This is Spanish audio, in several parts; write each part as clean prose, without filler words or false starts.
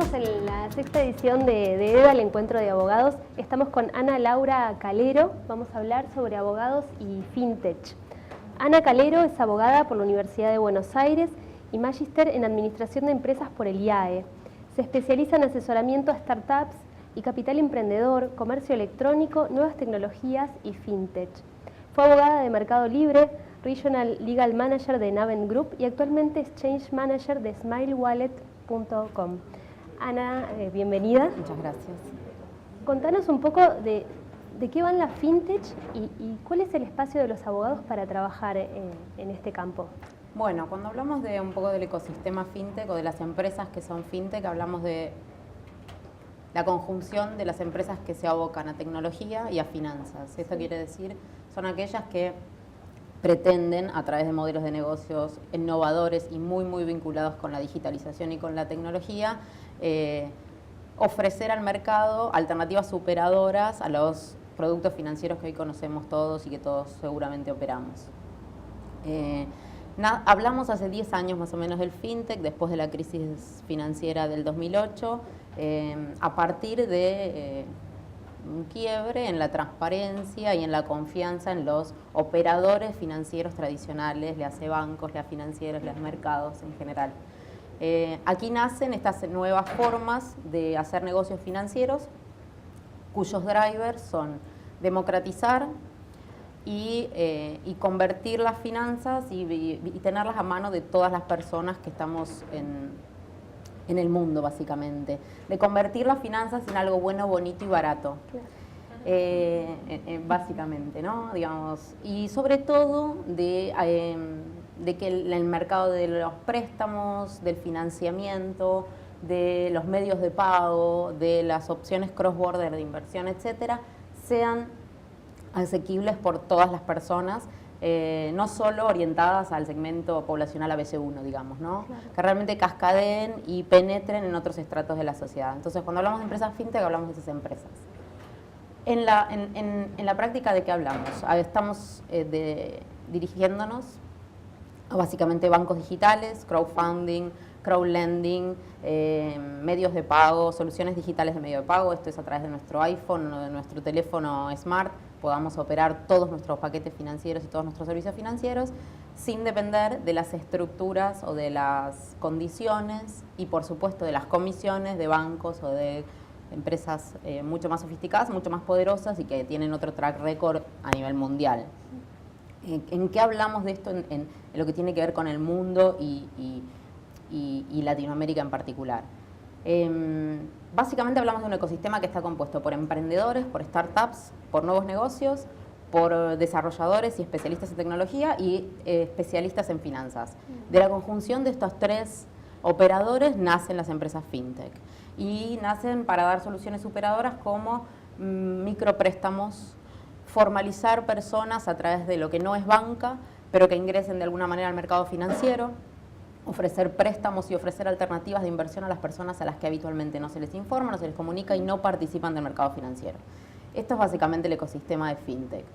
Estamos en la sexta edición de EDA, el Encuentro de Abogados. Estamos con Ana Laura Calero. Vamos a hablar sobre abogados y fintech. Ana Calero es abogada por la Universidad de Buenos Aires y magíster en Administración de Empresas por el IAE. Se especializa en asesoramiento a startups y capital emprendedor, comercio electrónico, nuevas tecnologías y fintech. Fue abogada de Mercado Libre, Regional Legal Manager de Naven Group y actualmente es Change Manager de SmileWallet.com. Ana, bienvenida. Muchas gracias. Contanos un poco de qué van las fintech y cuál es el espacio de los abogados para trabajar en este campo. Bueno, cuando hablamos de un poco del ecosistema fintech o de las empresas que son fintech, hablamos de la conjunción de las empresas que se abocan a tecnología y a finanzas. Esto quiere decir, son aquellas que pretenden, a través de modelos de negocios innovadores y muy vinculados con la digitalización y con la tecnología, ofrecer al mercado alternativas superadoras a los productos financieros que hoy conocemos todos y que todos seguramente operamos. Hablamos hace 10 años más o menos del fintech, después de la crisis financiera del 2008, a partir de un quiebre en la transparencia y en la confianza en los operadores financieros tradicionales, le hace bancos, le hace financieros, le hace mercados en general. Aquí nacen estas nuevas formas de hacer negocios financieros, cuyos drivers son democratizar y convertir las finanzas y tenerlas a mano de todas las personas que estamos en el mundo, básicamente. De convertir las finanzas en algo bueno, bonito y barato. Básicamente, ¿no? Digamos, y sobre todo de que el mercado de los préstamos, del financiamiento, de los medios de pago, de las opciones cross-border de inversión, etcétera, sean asequibles por todas las personas, no solo orientadas al segmento poblacional ABC1, digamos, ¿no? Claro. Que realmente cascadeen y penetren en otros estratos de la sociedad. Entonces, cuando hablamos de empresas fintech, hablamos de esas empresas. En la práctica, ¿de qué hablamos? Estamos dirigiéndonos a básicamente bancos digitales, crowdfunding, crowdlending, medios de pago, soluciones digitales de medio de pago. Esto es a través de nuestro iPhone o de nuestro teléfono smart, podamos operar todos nuestros paquetes financieros y todos nuestros servicios financieros sin depender de las estructuras o de las condiciones y, por supuesto, de las comisiones de bancos o de empresas mucho más sofisticadas, mucho más poderosas y que tienen otro track record a nivel mundial. ¿En qué hablamos de esto en lo que tiene que ver con el mundo y Latinoamérica en particular? Básicamente hablamos de un ecosistema que está compuesto por emprendedores, por startups, por nuevos negocios, por desarrolladores y especialistas en tecnología y especialistas en finanzas. De la conjunción de estos tres operadores nacen las empresas fintech y nacen para dar soluciones superadoras como micropréstamos, formalizar personas a través de lo que no es banca, pero que ingresen de alguna manera al mercado financiero, ofrecer préstamos y ofrecer alternativas de inversión a las personas a las que habitualmente no se les informa, no se les comunica y no participan del mercado financiero. Esto es básicamente el ecosistema de fintech.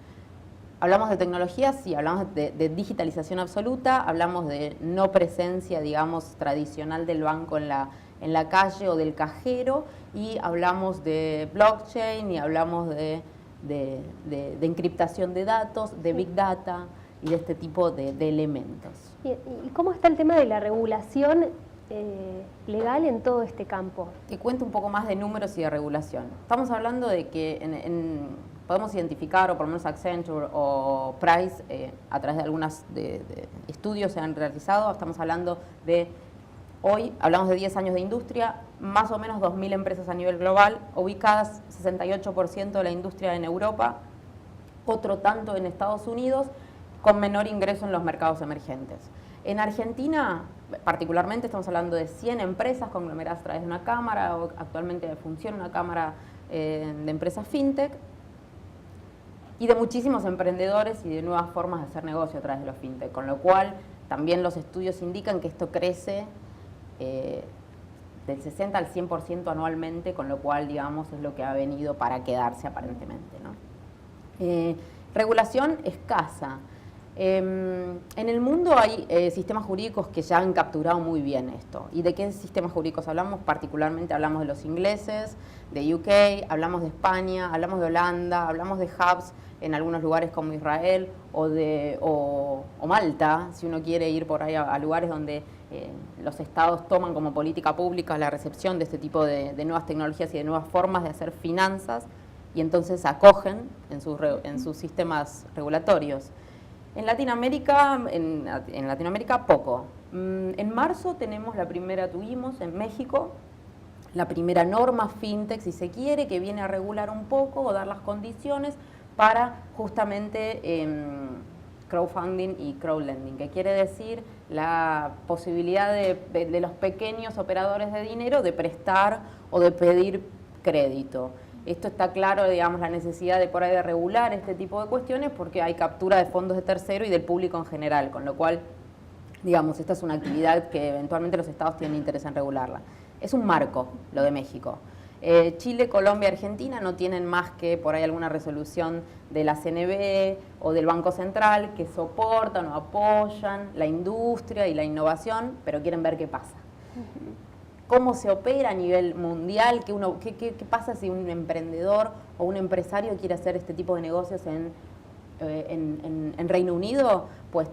Hablamos de tecnología, sí, hablamos de digitalización absoluta, hablamos de no presencia, digamos, tradicional del banco en la calle o del cajero, y hablamos de blockchain y hablamos de encriptación de datos, de big data y de este tipo de elementos. ¿Y cómo está el tema de la regulación legal en todo este campo? Te cuento un poco más de números y de regulación. Estamos hablando de que podemos identificar, o por lo menos Accenture o Price, a través de algunos estudios se han realizado, estamos hablando de, hoy hablamos de 10 años de industria, más o menos 2.000 empresas a nivel global, ubicadas 68% de la industria en Europa, otro tanto en Estados Unidos, con menor ingreso en los mercados emergentes. En Argentina, particularmente, estamos hablando de 100 empresas conglomeradas a través de una cámara, o actualmente funciona una cámara de empresas fintech, y de muchísimos emprendedores y de nuevas formas de hacer negocio a través de los fintech, con lo cual también los estudios indican que esto crece del 60 al 100% anualmente, con lo cual, digamos, es lo que ha venido para quedarse aparentemente, ¿no? Regulación escasa. En el mundo hay sistemas jurídicos que ya han capturado muy bien esto. ¿Y de qué sistemas jurídicos hablamos? Particularmente hablamos de los ingleses, de UK, hablamos de España, hablamos de Holanda, hablamos de hubs en algunos lugares como Israel o Malta, si uno quiere ir por ahí a lugares donde los estados toman como política pública la recepción de este tipo de nuevas tecnologías y de nuevas formas de hacer finanzas y entonces acogen en sus sistemas regulatorios. En Latinoamérica poco. En marzo tuvimos en México la primera norma fintech, si se quiere, que viene a regular un poco o dar las condiciones para justamente crowdfunding y crowdlending, que quiere decir la posibilidad de los pequeños operadores de dinero de prestar o de pedir crédito. Esto está claro, digamos, la necesidad de por ahí de regular este tipo de cuestiones porque hay captura de fondos de tercero y del público en general, con lo cual, digamos, esta es una actividad que eventualmente los estados tienen interés en regularla. Es un marco lo de México. Chile, Colombia, Argentina no tienen más que por ahí alguna resolución de la CNB o del Banco Central que soportan o apoyan la industria y la innovación, pero quieren ver qué pasa. ¿Cómo se opera a nivel mundial? ¿Qué pasa si un emprendedor o un empresario quiere hacer este tipo de negocios en Reino Unido? Pues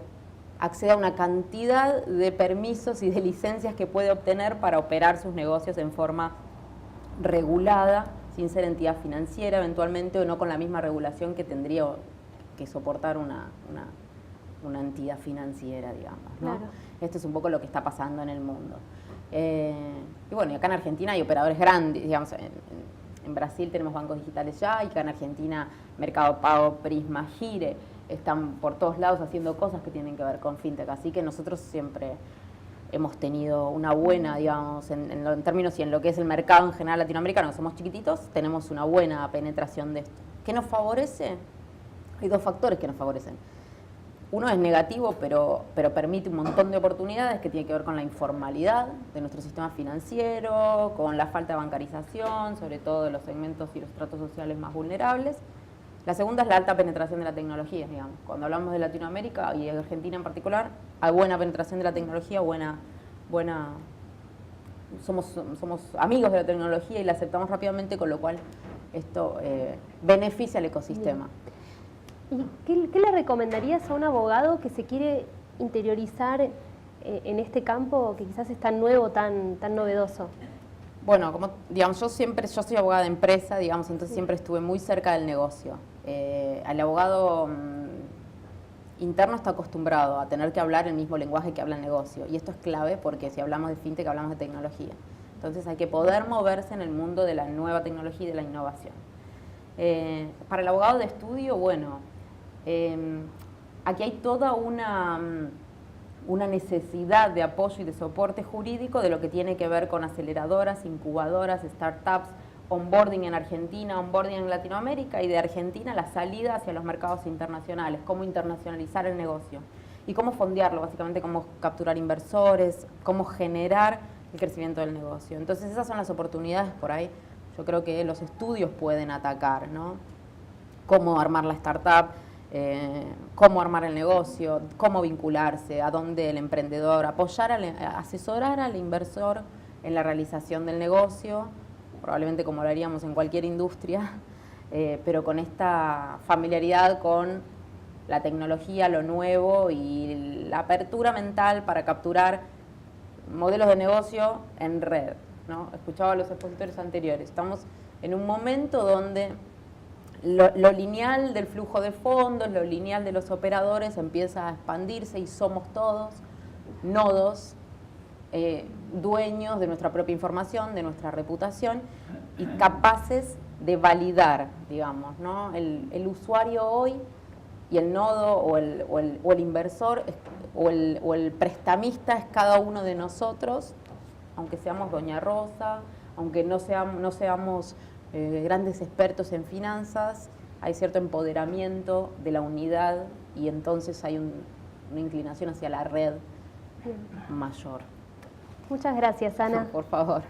accede a una cantidad de permisos y de licencias que puede obtener para operar sus negocios en forma regulada, sin ser entidad financiera eventualmente o no con la misma regulación que tendría que soportar una entidad financiera, digamos, ¿no? Claro. Esto es un poco lo que está pasando en el mundo. Y bueno, y acá en Argentina hay operadores grandes, digamos, en Brasil tenemos bancos digitales ya, y acá en Argentina Mercado Pago, Prisma, Gire, están por todos lados haciendo cosas que tienen que ver con fintech, así que nosotros siempre hemos tenido una buena, digamos, en términos y en lo que es el mercado en general latinoamericano, somos chiquititos, tenemos una buena penetración de esto. ¿Qué nos favorece? Hay dos factores que nos favorecen. Uno es negativo, pero permite un montón de oportunidades que tiene que ver con la informalidad de nuestro sistema financiero, con la falta de bancarización, sobre todo de los segmentos y los estratos sociales más vulnerables. La segunda es la alta penetración de la tecnología, digamos. Cuando hablamos de Latinoamérica y de Argentina en particular, hay buena penetración de la tecnología, somos amigos de la tecnología y la aceptamos rápidamente, con lo cual esto beneficia al ecosistema. ¿Y qué le recomendarías a un abogado que se quiere interiorizar en este campo que quizás es tan nuevo, tan novedoso? Bueno, como digamos, yo soy abogada de empresa, digamos, entonces siempre estuve muy cerca del negocio. El abogado interno está acostumbrado a tener que hablar el mismo lenguaje que habla el negocio, y esto es clave porque si hablamos de fintech hablamos de tecnología. Entonces hay que poder moverse en el mundo de la nueva tecnología y de la innovación. Para el abogado de estudio, bueno, aquí hay toda una necesidad de apoyo y de soporte jurídico de lo que tiene que ver con aceleradoras, incubadoras, startups, onboarding en Argentina, onboarding en Latinoamérica, y de Argentina la salida hacia los mercados internacionales, cómo internacionalizar el negocio y cómo fondearlo, básicamente cómo capturar inversores, cómo generar el crecimiento del negocio. Entonces esas son las oportunidades por ahí, yo creo que los estudios pueden atacar, ¿no? Cómo armar la startup, cómo armar el negocio, cómo vincularse, a dónde el emprendedor, asesorar al inversor en la realización del negocio, probablemente como lo haríamos en cualquier industria, pero con esta familiaridad con la tecnología, lo nuevo y la apertura mental para capturar modelos de negocio en red, ¿no? Escuchaba a los expositores anteriores, estamos en un momento donde lo lineal del flujo de fondos, lo lineal de los operadores empieza a expandirse y somos todos nodos, dueños de nuestra propia información, de nuestra reputación y capaces de validar, digamos, ¿no? El usuario hoy y el nodo o el inversor o el prestamista es cada uno de nosotros, aunque seamos Doña Rosa, aunque no seamos grandes expertos en finanzas, hay cierto empoderamiento de la unidad y entonces hay una inclinación hacia la red mayor. Muchas gracias, Ana. Por favor.